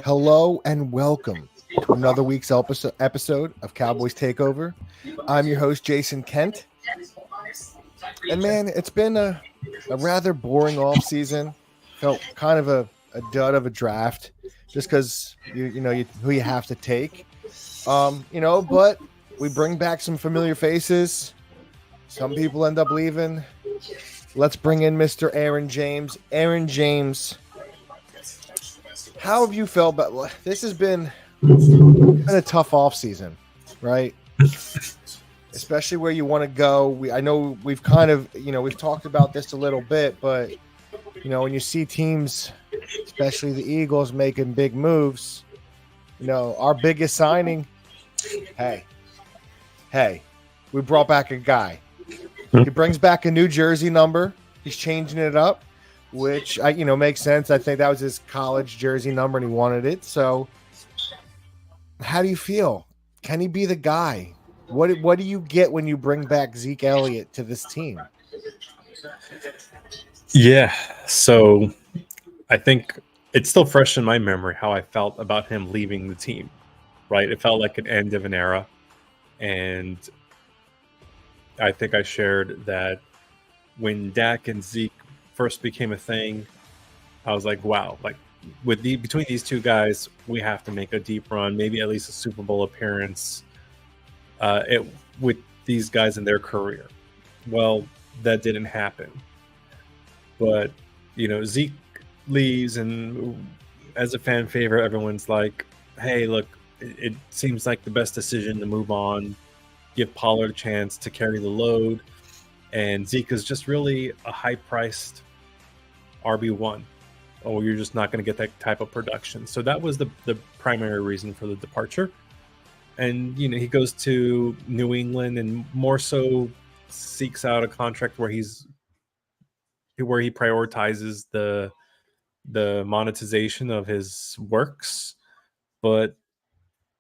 Hello and welcome to another week's episode of Cowboys Takeover. I'm your host, Jason Kent. And man, it's been a rather boring off season. Felt kind of a dud of a draft just because who you have to take. But we bring back some familiar faces. Some people end up leaving. Let's bring in Mr. Aaron James. Aaron James, how have you felt about this? Has been a tough off season, right? Especially where you want to go. I know we've kind of, we've talked about this a little bit, but when you see teams, especially the Eagles, making big moves, our biggest signing, hey, we brought back a guy. He brings back a New Jersey number. He's changing it up, which makes sense. I think that was his college jersey number and he wanted it. So how do you feel? Can he be the guy? What do you get when you bring back Zeke Elliott to this team? Yeah, so I think it's still fresh in my memory how I felt about him leaving the team, right? It felt like an end of an era. And I think I shared that when Dak and Zeke first became a thing, I was like, wow, like between these two guys, we have to make a deep run, maybe at least a Super Bowl appearance with these guys in their career. Well, that didn't happen. But, Zeke leaves, and as a fan favorite, everyone's like, hey, look, it seems like the best decision to move on, give Pollard a chance to carry the load. And Zeke is just really a high-priced RB1. Oh, you're just not going to get that type of production. So that was the primary reason for the departure. And, he goes to New England and more so seeks out a contract where he prioritizes the monetization of his works. But,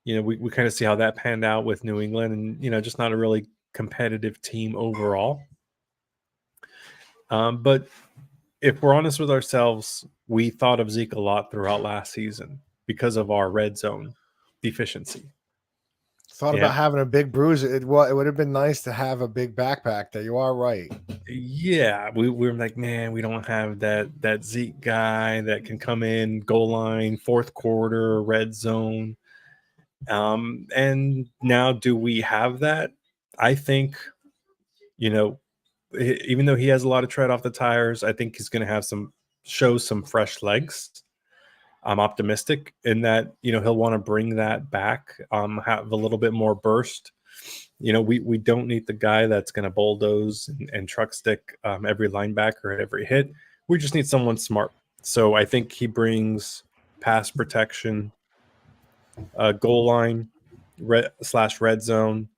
we kind of see how that panned out with New England and, just not a really competitive team overall. But if we're honest with ourselves, we thought of Zeke a lot throughout last season because of our red zone deficiency. Thought about having a big bruise. It would have been nice to have a big backpack there. You are right. Yeah, we were like, man, we don't have that Zeke guy that can come in, goal line, fourth quarter, red zone. And now do we have that? I think, even though he has a lot of tread off the tires, I think he's going to have show some fresh legs. I'm optimistic in that, he'll want to bring that back, have a little bit more burst. We don't need the guy that's going to bulldoze and truck stick every linebacker at every hit. We just need someone smart. So I think he brings pass protection, goal line, red zone.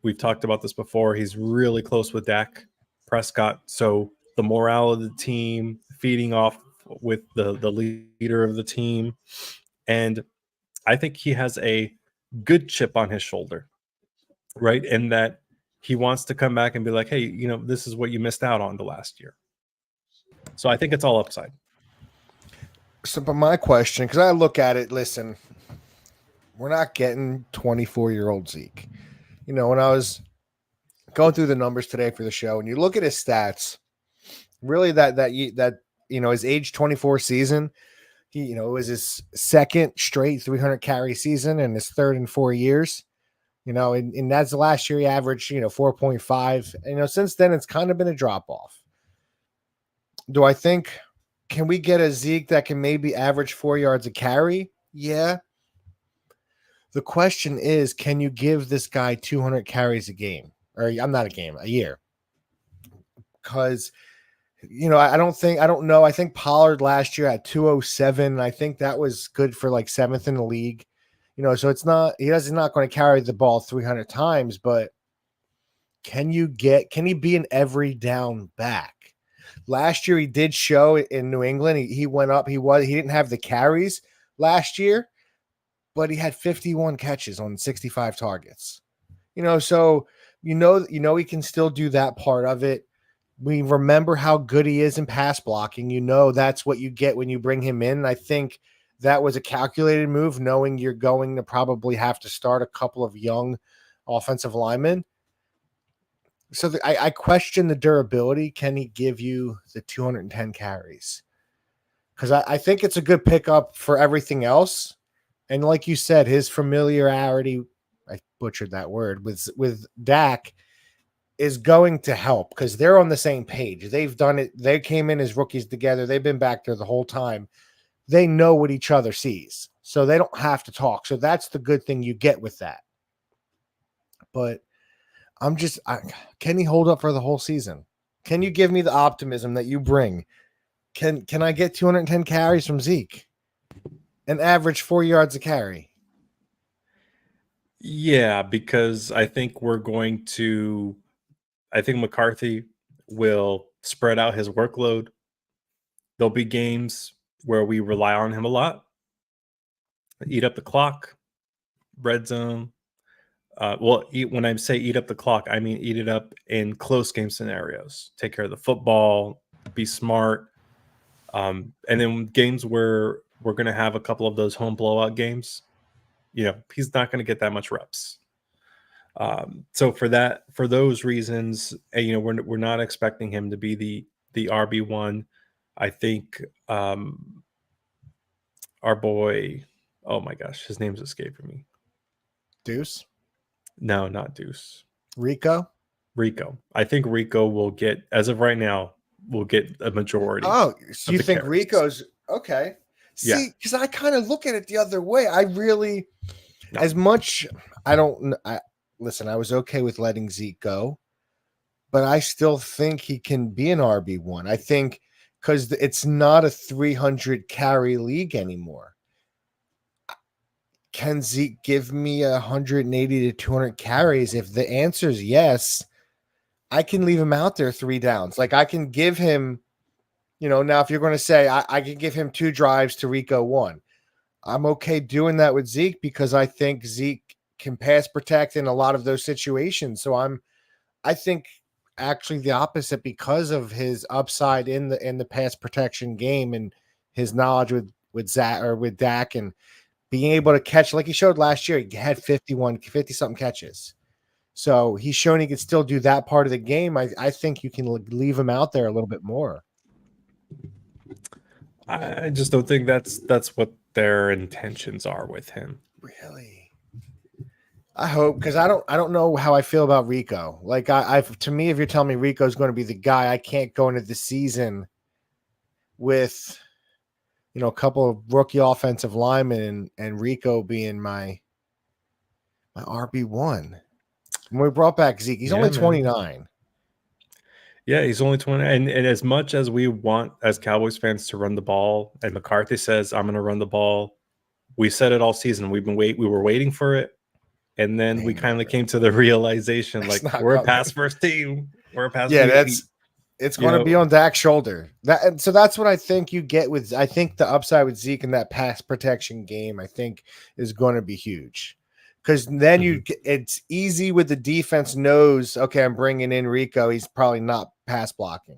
We've talked about this before. He's really close with Dak Prescott. So the morale of the team, feeding off with the leader of the team. And I think he has a good chip on his shoulder, right? In that he wants to come back and be like, hey, this is what you missed out on the last year. So I think it's all upside. So, but my question, because I look at it, listen, we're not getting 24-year-old Zeke. When I was going through the numbers today for the show, and you look at his stats, really that his age 24 season, it was his second straight 300 carry season and his third in 4 years. And that's the last year he averaged 4.5. And since then it's kind of been a drop off. Do I think, can we get a Zeke that can maybe average 4 yards a carry? Yeah. The question is, can you give this guy 200 carries a game? Or I'm not a game, a year. Because, I don't know. I think Pollard last year had 207. I think that was good for like seventh in the league. So he's not going to carry the ball 300 times, but can he be an every down back? Last year he did show in New England. He went up. He didn't have the carries last year, but he had 51 catches on 65 targets. So he can still do that part of it. We remember how good he is in pass blocking. That's what you get when you bring him in. I think that was a calculated move, knowing you're going to probably have to start a couple of young offensive linemen. So I question the durability. Can he give you the 210 carries? Because I think it's a good pickup for everything else. And like you said, his familiarity, I butchered that word, with Dak is going to help because they're on the same page. They've done it. They came in as rookies together. They've been back there the whole time. They know what each other sees. So they don't have to talk. So that's the good thing you get with that. But can he hold up for the whole season? Can you give me the optimism that you bring? Can I get 210 carries from Zeke? An average 4 yards a carry. Yeah, because I think McCarthy will spread out his workload. There'll be games where we rely on him a lot. Eat up the clock, red zone. When I say eat up the clock, I mean eat it up in close game scenarios. Take care of the football, be smart. And then games where we're going to have a couple of those home blowout games, he's not going to get that much reps. So for those reasons, we're not expecting him to be the RB1. I think our boy, oh my gosh, his name's escaping me. Deuce? No, not Deuce. Rico. I think Rico will get, as of right now, will get a majority. Oh, so you think carries. Rico's okay? See, because I kind of look at it the other way. I really, as much, listen, I was okay with letting Zeke go, but I still think he can be an RB1. I think because it's not a 300 carry league anymore. Can Zeke give me 180 to 200 carries? If the answer is yes, I can leave him out there 3 downs. Like I can give him, now if you're going to say I can give him 2 drives to Rico 1, I'm okay doing that with Zeke because I think Zeke can pass protect in a lot of those situations. So I think actually the opposite because of his upside in the pass protection game and his knowledge with Zach or with Dak and being able to catch like he showed last year. He had 50 something catches. So he's shown he can still do that part of the game. I think you can leave him out there a little bit more. I just don't think that's what their intentions are with him. Really? I hope, because I don't know how I feel about Rico. Like to me, if you're telling me Rico's going to be the guy, I can't go into the season with a couple of rookie offensive linemen and Rico being my RB1. When we brought back Zeke, he's only 29. Yeah, he's only 20. And as much as we want as Cowboys fans to run the ball, and McCarthy says, I'm going to run the ball, we said it all season. We were waiting for it. And then we kind of came to the realization, like, we're a pass first team. We're a pass first team. It's going to be on Dak's shoulder. So that's what I think you get with. I think the upside with Zeke in that pass protection game, I think, is going to be huge. Because then it's easy with the defense knows, okay, I'm bringing in Rico. He's probably not pass blocking.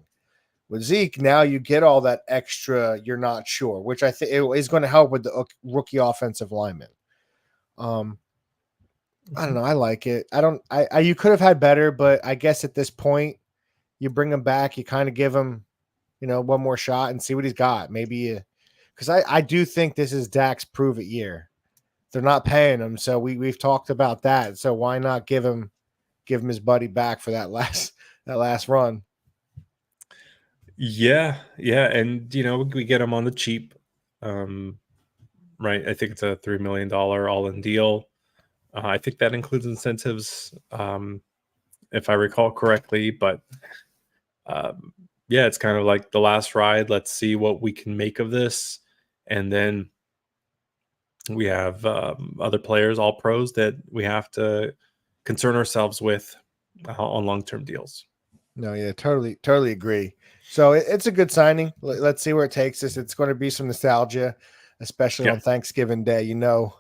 With Zeke, now you get all that extra. You're not sure, which I think is going to help with the rookie offensive lineman. I don't know. I like it. You could have had better, but I guess at this point, you bring him back, you kind of give him, one more shot and see what he's got. Maybe because I do think this is Dak's prove it year. They're not paying him, so we've talked about that. So why not give him his buddy back for that last run? Yeah, and we get him on the cheap, right? I think it's a $3 million all-in deal. I think that includes incentives, if I recall correctly. But it's kind of like the last ride. Let's see what we can make of this, and then we have other players, all pros, that we have to concern ourselves with on long-term deals. No, yeah, totally agree. So it's a good signing. Let's see where it takes us. It's going to be some nostalgia, especially on Thanksgiving Day. You know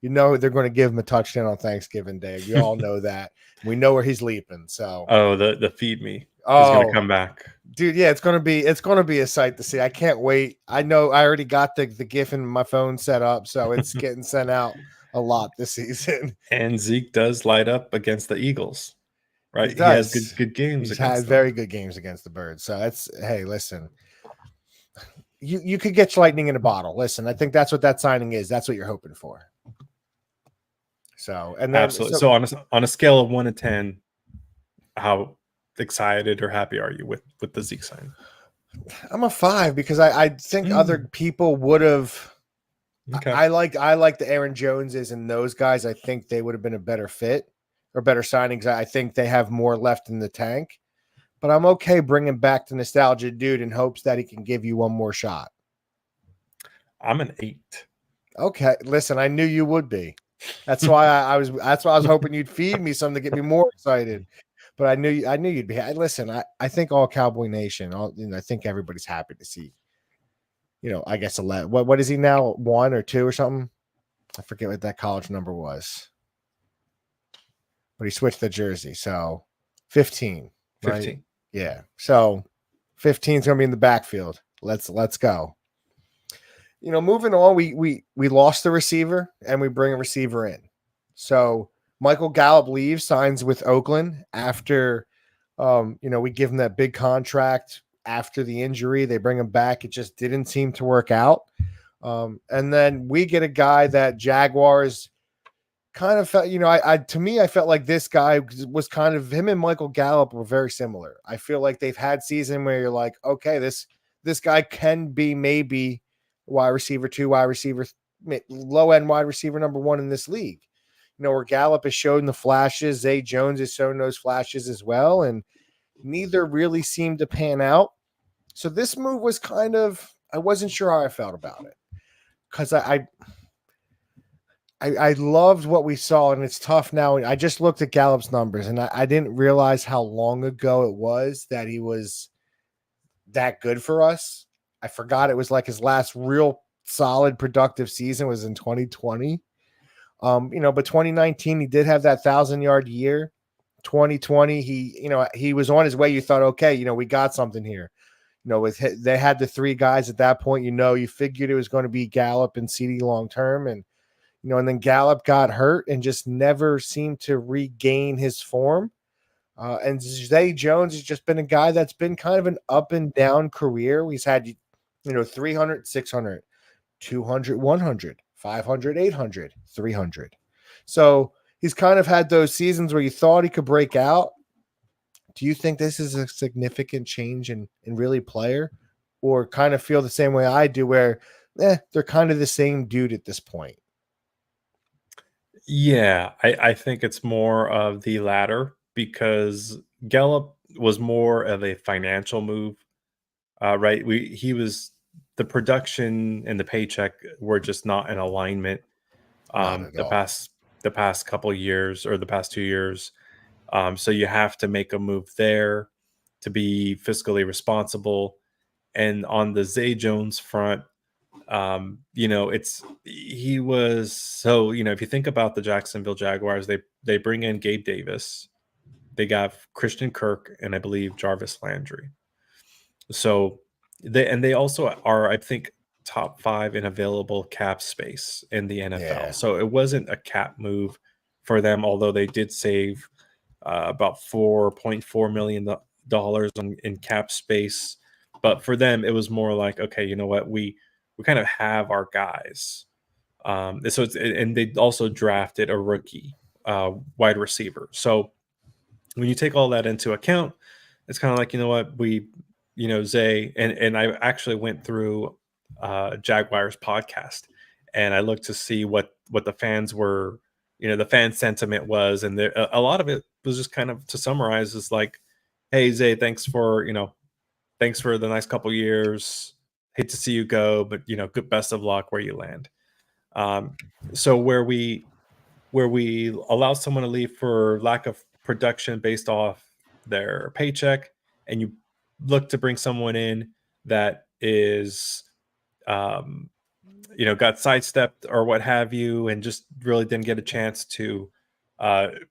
they're going to give him a touchdown on Thanksgiving Day. We all know that. We know where he's leaping. So the feed me is going to come back. Dude, yeah, it's gonna be a sight to see. I can't wait. I know I already got the GIF in my phone set up, so it's getting sent out a lot this season. And Zeke does light up against the Eagles, He right? He has does. good games He's had against them. very good games against the Birds. So that's hey, listen. You could get lightning in a bottle. Listen, I think that's what that signing is. That's what you're hoping for. So and then Absolutely. So on a scale of 1 to 10, how excited or happy are you with the Zeke sign? I'm a 5 because I think other people would have. Okay. I like the Aaron Joneses and those guys. I think they would have been a better fit or better signings. I think they have more left in the tank. But I'm okay bringing back the nostalgia dude in hopes that he can give you one more shot. I'm an 8. Okay, listen, I knew you would be. That's why I was. That's why I was hoping you'd feed me something to get me more excited. But I knew you'd be. Listen, I think all Cowboy Nation. I think everybody's happy to see. I guess 11. What is he now? 1 or 2 or something? I forget what that college number was. But he switched the jersey, so 15. 15. Right? Yeah. So 15 is going to be in the backfield. Let's go. Moving on, we lost the receiver and we bring a receiver in. So Michael Gallup leaves, signs with Oakland after, we give him that big contract after the injury. They bring him back. It just didn't seem to work out. And then we get a guy that Jaguars kind of felt, to me, I felt like this guy was kind of him and Michael Gallup were very similar. I feel like they've had season where you're like, okay, this guy can be maybe wide receiver 2, wide receiver, low end wide receiver number 1 in this league. Where Gallup has shown the flashes, Zay Jones has shown those flashes as well, and neither really seemed to pan out. So this move was kind of, I wasn't sure how I felt about it because I loved what we saw, and it's tough now. I just looked at Gallup's numbers, and I didn't realize how long ago it was that he was that good for us. I forgot it was like his last real solid productive season was in 2020. But 2019 he did have that 1,000-yard year. 2020 he was on his way. You thought, okay, we got something here. They had the 3 guys at that point. You figured it was going to be Gallup and CD long term, and and then Gallup got hurt and just never seemed to regain his form. And Zay Jones has just been a guy that's been kind of an up and down career. He's had, 300, 600, 200, 100, 500, 800, 300. So he's kind of had those seasons where you thought he could break out. Do you think this is a significant change in really player, or kind of feel the same way I do where they're kind of the same dude at this point? Yeah, I think it's more of the latter because Gallup was more of a financial move, right? He was the production and the paycheck were just not in alignment. Not at The all. past couple years or the past 2 years, so you have to make a move there to be fiscally responsible. And on the Zay Jones front, he was so if you think about the Jacksonville Jaguars, they bring in Gabe Davis, they got Christian Kirk, and I believe Jarvis Landry. So they also are, I think, top 5 in available cap space in the NFL. Yeah. So it wasn't a cap move for them, although they did save about $4.4 million in cap space. But for them, it was more like, okay, you know what, we kind of have our guys. And they also drafted a rookie wide receiver. So when you take all that into account, it's kind of like, you know what, Zay, and I actually went through Jaguars podcast and I looked to see what the fans were, the fan sentiment was, and a lot of it was just kind of, to summarize, is like, hey Zay, thanks for the nice couple years. Hate to see you go, but good, best of luck where you land. So where we allow someone to leave for lack of production based off their paycheck, and you look to bring someone in that is, got sidestepped or what have you, and just really didn't get a chance to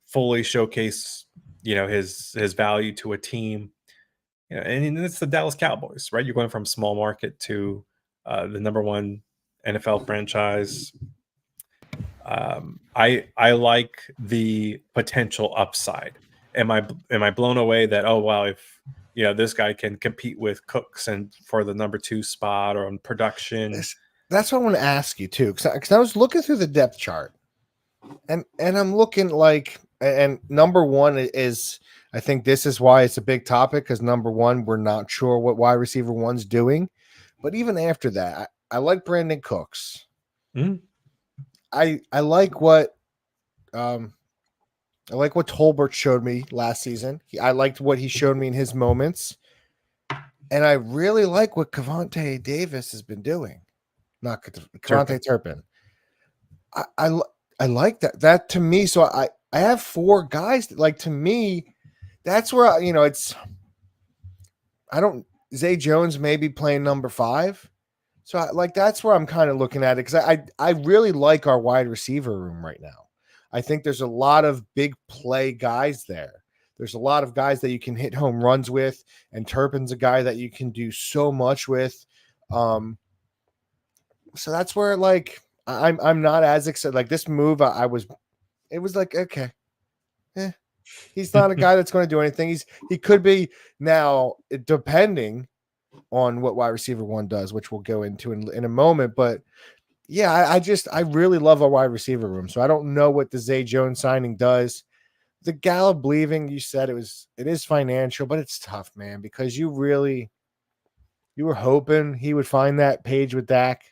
fully showcase, his value to a team. and it's the Dallas Cowboys, right? You're going from small market to the number one NFL franchise. I like the potential upside. Am I blown away that, oh wow, if this guy can compete with Cooks and for the number 2 spot or on production? That's what I want to ask you too, because I was looking through the depth chart, and I'm looking like, and number one is, I think this is why it's a big topic, because number one, we're not sure what wide receiver one's doing, but even after that, I like Brandon Cooks. Mm-hmm. I like what Tolbert showed me last season. I liked what he showed me in his moments, and I really like what Cavante Davis has been doing. Not Cavante Turpin. I like that. That to me, so I have 4 guys that, like, to me, that's where it's. I don't Zay Jones maybe playing number 5. So that's where I'm kind of looking at it, because I really like our wide receiver room right now. I think there's a lot of big play guys there. There's a lot of guys that you can hit home runs with, and Turpin's a guy that you can do so much with. So that's where, like, I'm not as excited. Like, this move, it was like, okay, he's not a guy that's going to do anything. He could be now, depending on what wide receiver one does, which we'll go into in a moment. But yeah, I really love our wide receiver room. So I don't know what the Zay Jones signing does. The Gallup leaving, you said it is financial, but it's tough, man, because you were hoping he would find that page with Dak.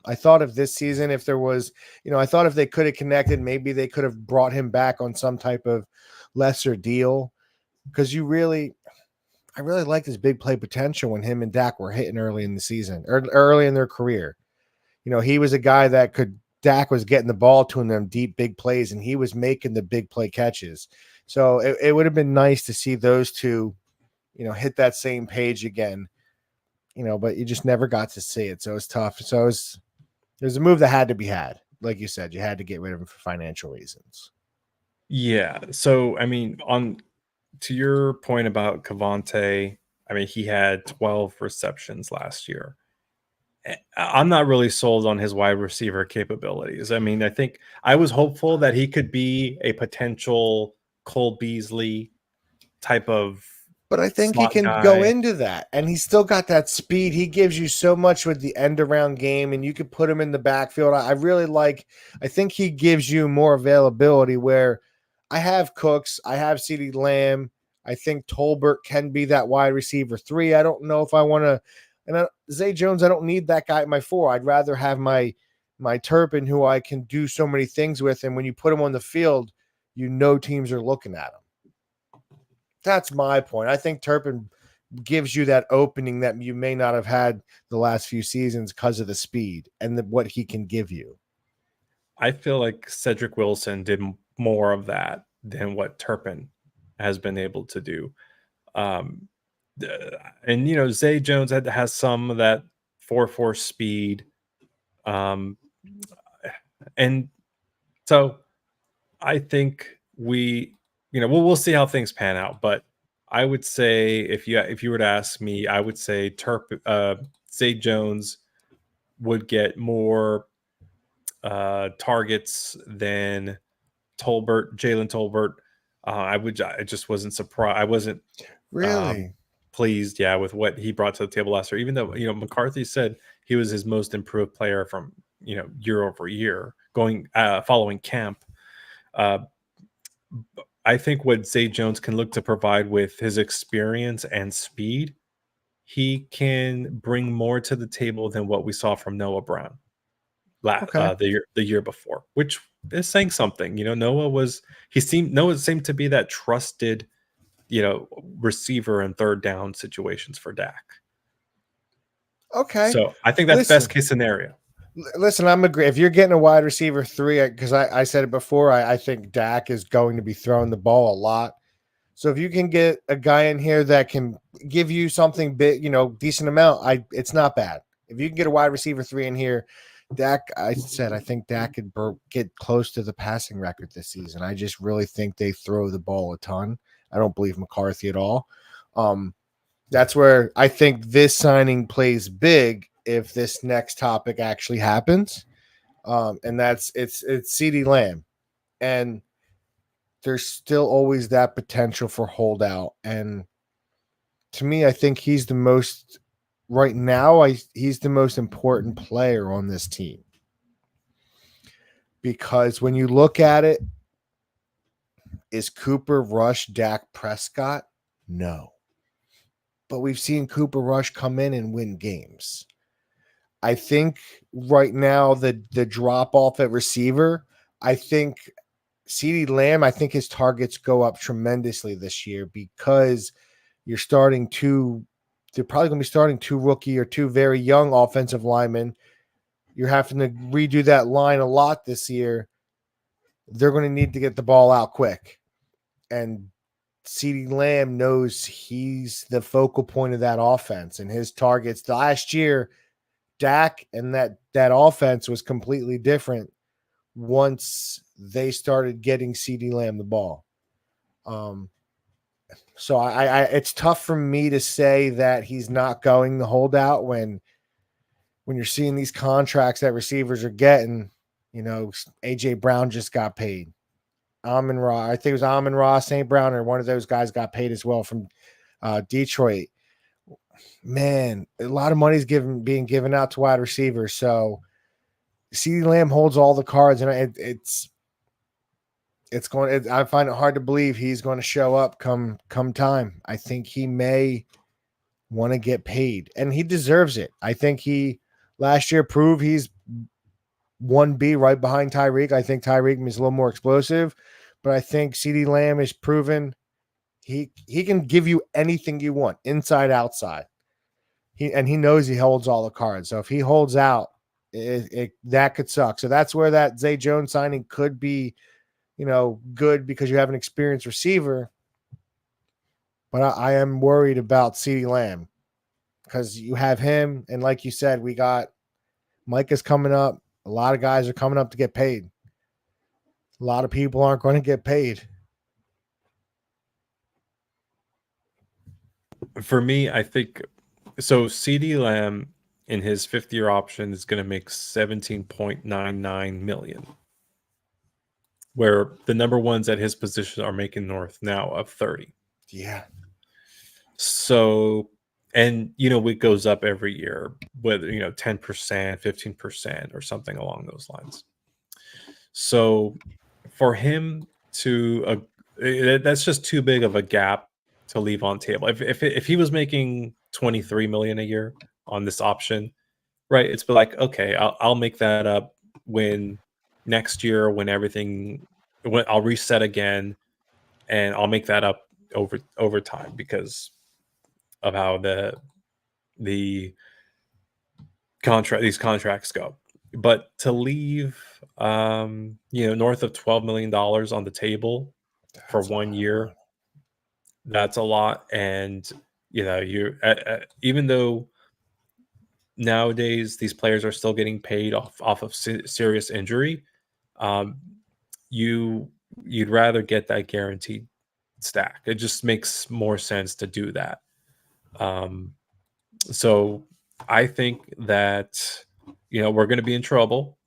I thought of this season, if there was, I thought if they could have connected, maybe they could have brought him back on some type of lesser deal, because I really liked his big play potential when him and Dak were hitting early in the season or early in their career. He was a guy that Dak was getting the ball to him, them deep, big plays, and he was making the big play catches. So it would have been nice to see those two, hit that same page again, but you just never got to see it. So it's tough. So it was a move that had to be had. Like you said, you had to get rid of him for financial reasons. Yeah. So, I mean, to your point about Cavante, I mean, he had 12 receptions last year. I'm not really sold on his wide receiver capabilities. I mean, I think I was hopeful that he could be a potential Cole Beasley type of But I think he slot can go guy. into that, and he's still got that speed. He gives you so much with the end around game, and you could put him in the backfield. I think he gives you more availability, where I have Cooks, I have CeeDee Lamb. I think Tolbert can be that wide receiver 3. I don't know if I want to, and Zay Jones, I don't need that guy at my 4. I'd rather have my Turpin, who I can do so many things with, and when you put him on the field, teams are looking at him. That's my point. I think Turpin gives you that opening that you may not have had the last few seasons because of the speed and what he can give you. I feel like Cedric Wilson did more of that than what Turpin has been able to do. And Zay Jones has some of that 4.4 speed. And so I think we'll see how things pan out, but I would say if you were to ask me, I would say Zay Jones would get more targets than Jalen Tolbert. I just wasn't surprised. I wasn't Really pleased, with what he brought to the table last year. Even though McCarthy said he was his most improved player from year over year, following camp. I think what Zay Jones can look to provide with his experience and speed, he can bring more to the table than what we saw from Noah Brown the year before, which is saying something. Noah seemed to be that trusted, receiver in third down situations for Dak. Okay. So I think that's best case scenario. Listen, I'm agree. If you're getting a wide receiver 3, because I said it before, I think Dak is going to be throwing the ball a lot. So if you can get a guy in here that can give you something big, decent amount, it's not bad. If you can get a wide receiver 3 in here, Dak, I think Dak could get close to the passing record this season. I just really think they throw the ball a ton. I don't believe McCarthy at all. That's where I think this signing plays big if this next topic actually happens. And it's CeeDee Lamb. And there's still always that potential for holdout. And to me, I think he's the most right now. He's the most important player on this team because when you look at it, is Cooper Rush Dak Prescott? No, but we've seen Cooper Rush come in and win games. I think right now the drop off at receiver. I think CeeDee Lamb. I think his targets go up tremendously this year because you're starting two. They're probably going to be starting two rookie or two very young offensive linemen. You're having to redo that line a lot this year. They're going to need to get the ball out quick. And CeeDee Lamb knows he's the focal point of that offense and his targets. Last year, Dak and that offense was completely different once they started getting CeeDee Lamb the ball. So I it's tough for me to say that he's not going to hold out when you're seeing these contracts that receivers are getting. You know, AJ Brown just got paid. Amon-Ra, I think it was Amon-Ra, St. Brown, or one of those guys got paid as well from Detroit. Man, a lot of money's being given out to wide receivers. So CeeDee Lamb holds all the cards, and it's going. I find it hard to believe he's going to show up come time. I think he may want to get paid, and he deserves it. I think he last year proved he's 1B right behind Tyreek. I think Tyreek is a little more explosive, but I think CeeDee Lamb is proven he can give you anything you want, inside, outside. He knows he holds all the cards. So if he holds out, that could suck. So that's where that Zay Jones signing could be, good because you have an experienced receiver. But I am worried about CeeDee Lamb because you have him, and like you said, we got Micah's coming up. A lot of guys are coming up to get paid. A lot of people aren't going to get paid. For me, I think so. CeeDee Lamb in his 5th-year option is going to make 17.99 million, where the number ones at his position are making north now of 30. Yeah. So, and it goes up every year, whether 10%, 15%, or something along those lines. So, for him to that's just too big of a gap to leave on table. If he was making 23 million a year on this option, right? It's like, okay, I'll make that up when next year when I'll reset again, and I'll make that up over time because of how the these contracts go. But to leave north of $12 million on the table for 1 year, that's a lot. And you even though nowadays these players are still getting paid off of serious injury, you'd rather get that guaranteed stack. It just makes more sense to do that. So I think that we're going to be in trouble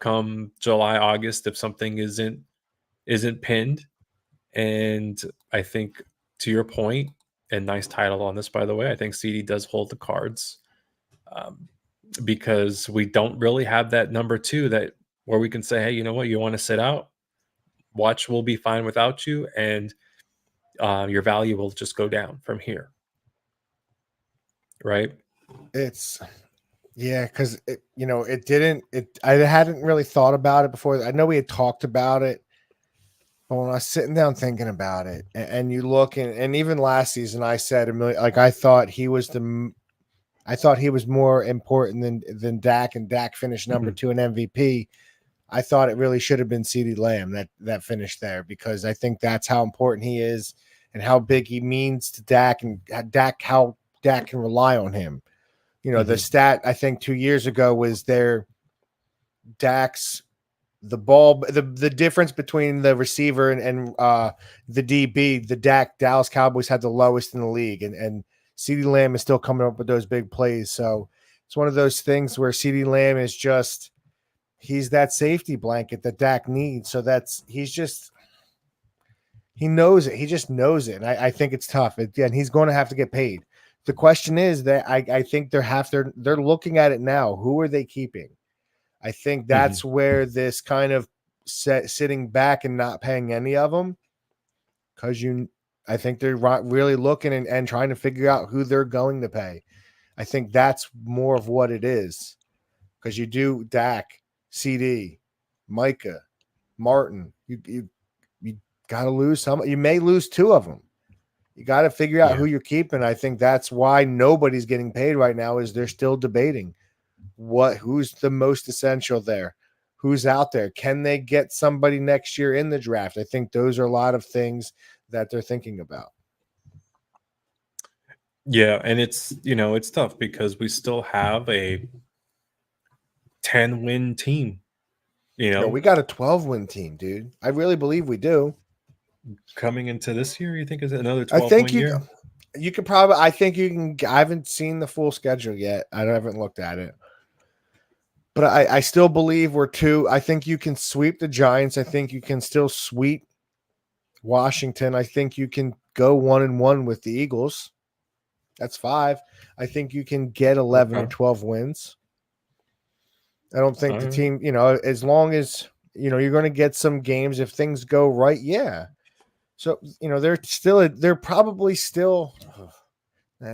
come July, August if something isn't pinned. And I think, to your point, and nice title on this, by the way, I think CeeDee does hold the cards, because we don't really have that number two where we can say, hey, you know what, you want to sit out, watch, we'll be fine without you, and your value will just go down from here, right? Because I hadn't really thought about it before. I know we had talked about it, but when I was sitting down thinking about it, and you look and even last season, I said I thought he was more important than Dak, and Dak finished number 2 in MVP. I thought it really should have been CeeDee Lamb that finished there, because I think that's how important he is and how big he means to Dak, and how Dak can rely on him. The stat I think 2 years ago was Dak's the ball, the difference between the receiver and the DB, the Dallas Cowboys had the lowest in the league, and CeeDee Lamb is still coming up with those big plays. So it's one of those things where CeeDee Lamb is just he's that safety blanket that Dak needs. So he knows it. He just knows it. And I think it's tough. Again, he's going to have to get paid. The question is that I think they're looking at it now. Who are they keeping? I think that's where this kind of sitting back and not paying any of them, because I think they're really looking and trying to figure out who they're going to pay. I think that's more of what it is, because you do Dak, CD, Micah, Martin. You got to lose some. You may lose two of them. You got to figure out who you're keeping. I think that's why nobody's getting paid right now, is they're still debating who's the most essential there, who's out there. Can they get somebody next year in the draft? I think those are a lot of things that they're thinking about. Yeah, and it's tough because we still have a 10-win team. We got a 12-win team, dude. I really believe we do. Coming into this year, you think is another 12-win year? You could probably. I think you can. I haven't seen the full schedule yet. I haven't looked at it, but I still believe we're two. I think you can sweep the Giants. I think you can still sweep Washington. I think you can go 1-1 with the Eagles. That's 5. I think you can get 11 or 12 wins. I don't think the team, as long as, you're going to get some games if things go right. Yeah. So, they're probably still,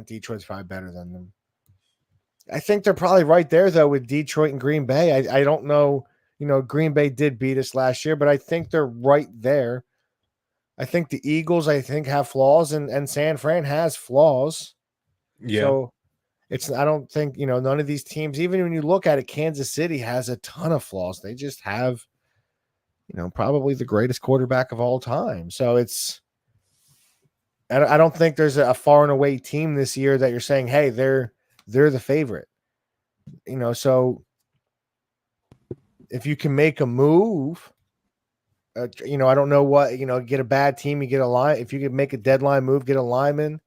Detroit's probably better than them. I think they're probably right there, though, with Detroit and Green Bay. I don't know, Green Bay did beat us last year, but I think they're right there. I think the Eagles, have flaws, and San Fran has flaws. Yeah. So I don't think, none of these teams, even when you look at it, Kansas City has a ton of flaws. They just have, probably the greatest quarterback of all time. So I don't think there's a far and away team this year that you're saying, hey, they're the favorite. So if you can make a move, I don't know what, get a bad team, you get a line. If you could make a deadline move, get a lineman,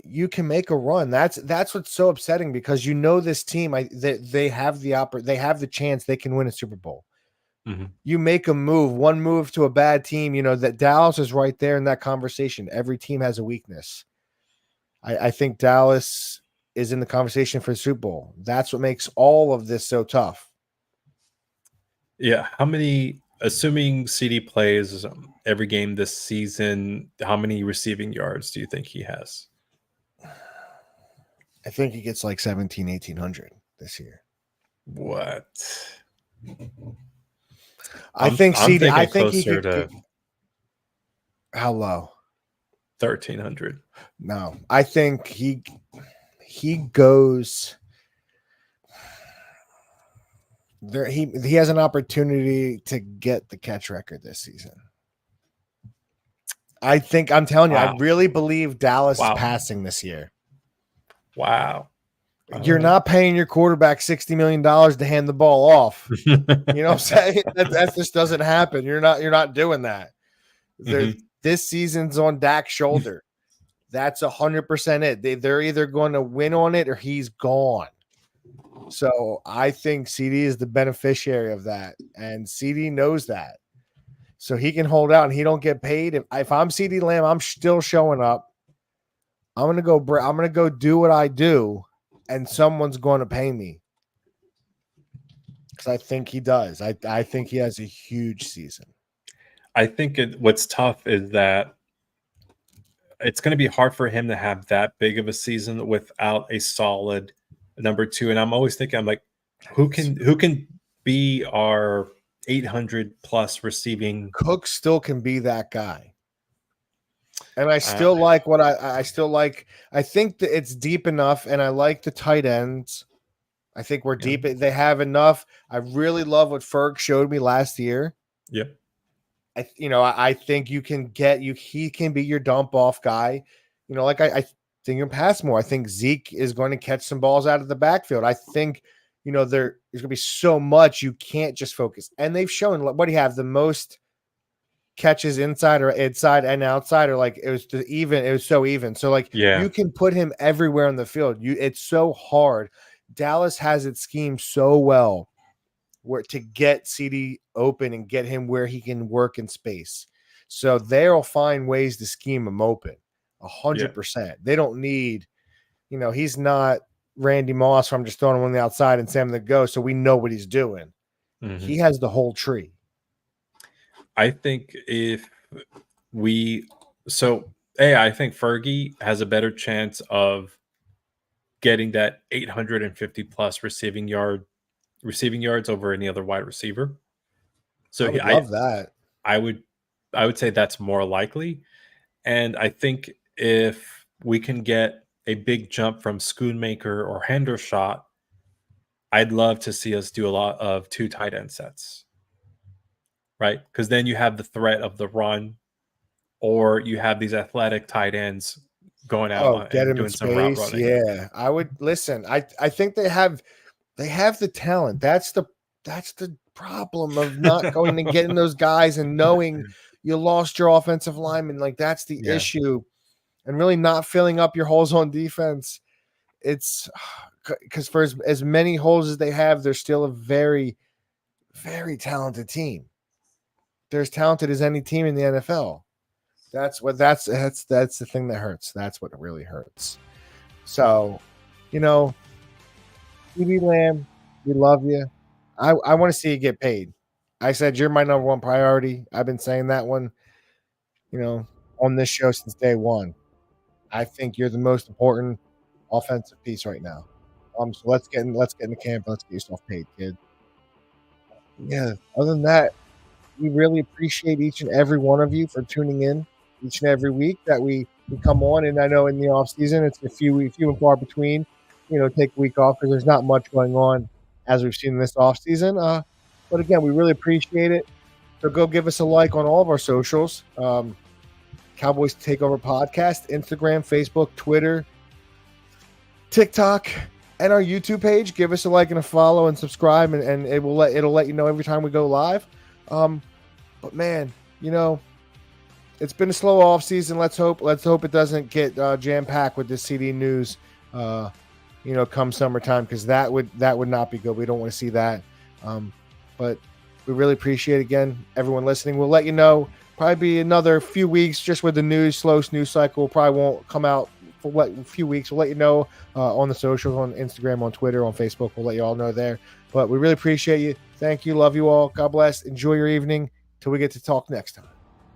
you can make a run. That's what's so upsetting, because this team, they have the chance they can win a Super Bowl. Mm-hmm. You make one move to a bad team, that Dallas is right there in that conversation. Every team has a weakness. I think Dallas is in the conversation for the Super Bowl. That's what makes all of this so tough. Yeah. How many, assuming CD plays every game this season, how many receiving yards do you think he has? I think he gets like 1,800 this year. What? I think CD. I think he could. To how low? 1,300. No, I think he goes there. He has an opportunity to get the catch record this season. I think, I'm telling you, I really believe Dallas is passing this year. Wow. You're not paying your quarterback $60 million to hand the ball off. You know what I'm saying? That just doesn't happen. You're not doing that. This season's on Dak's shoulder. That's 100% it. They're either going to win on it or he's gone. So I think CD is the beneficiary of that, and CD knows that. So he can hold out and he don't get paid. If I'm CD Lamb, I'm still showing up. I'm gonna go do what I do, and someone's going to pay me, because I think he does. I think he has a huge season. I think what's tough is that it's going to be hard for him to have that big of a season without a solid number 2. And I'm always thinking, I'm like, who can be our 800 plus receiving? Cook still can be that guy. And I still like what I still like. I think that it's deep enough, and I like the tight ends. I think we're deep. They have enough. I really love what Ferg showed me last year. Yep. I think you can he can be your dump off guy. I think in pass more. I think Zeke is going to catch some balls out of the backfield. I think, there's going to be so much you can't just focus. And they've shown, what do you have? The most catches inside and outside, or like it was even. It was so even. So like Yeah. you can put him everywhere on the field. It's so hard. Dallas has it schemed so well where to get CD open and get him where he can work in space. So they'll find ways to scheme him open 100%. They don't need, he's not Randy Moss from just throwing him on the outside and Sam the go. So we know what he's doing. Mm-hmm. He has the whole tree. I think I think Fergie has a better chance of getting that 850 plus receiving yards over any other wide receiver. So I would love that. I would say that's more likely. And I think if we can get a big jump from Schoonmaker or Hendershot, I'd love to see us do a lot of 2 tight end sets. Right? Because then you have the threat of the run, or you have these athletic tight ends going out Get and him doing in some route space. running. Yeah, I would listen. I think they have the talent. That's the problem of not going and getting those guys and knowing you lost your offensive lineman. Like that's the issue, and really not filling up your holes on defense. It's because for as many holes as they have, they're still a very, very talented team. They're as talented as any team in the NFL. That's the thing that hurts. That's what really hurts. So, CeeDee Lamb, we love you. I want to see you get paid. I said you're my number one priority. I've been saying that one, on this show since day one. I think you're the most important offensive piece right now. So let's get in the camp. Let's get yourself paid, kid. Yeah. Other than that, we really appreciate each and every one of you for tuning in each and every week that we come on. And I know in the off season, it's a few and far between, take a week off because there's not much going on as we've seen this off season. But again, we really appreciate it. So go give us a like on all of our socials. Cowboys Takeover Podcast, Instagram, Facebook, Twitter, TikTok, and our YouTube page. Give us a like and a follow and subscribe, and it'll let you know every time we go live. But man, it's been a slow off season. Let's hope it doesn't get jam packed with this CD news. Come summertime, because that would not be good. We don't want to see that. But we really appreciate again everyone listening. We'll let you know. Probably be another few weeks just with the slow news cycle. Probably won't come out for a few weeks. We'll let you know on the socials, on Instagram, on Twitter, on Facebook. We'll let you all know there. But we really appreciate you. Thank you. Love you all. God bless. Enjoy your evening till we get to talk next time.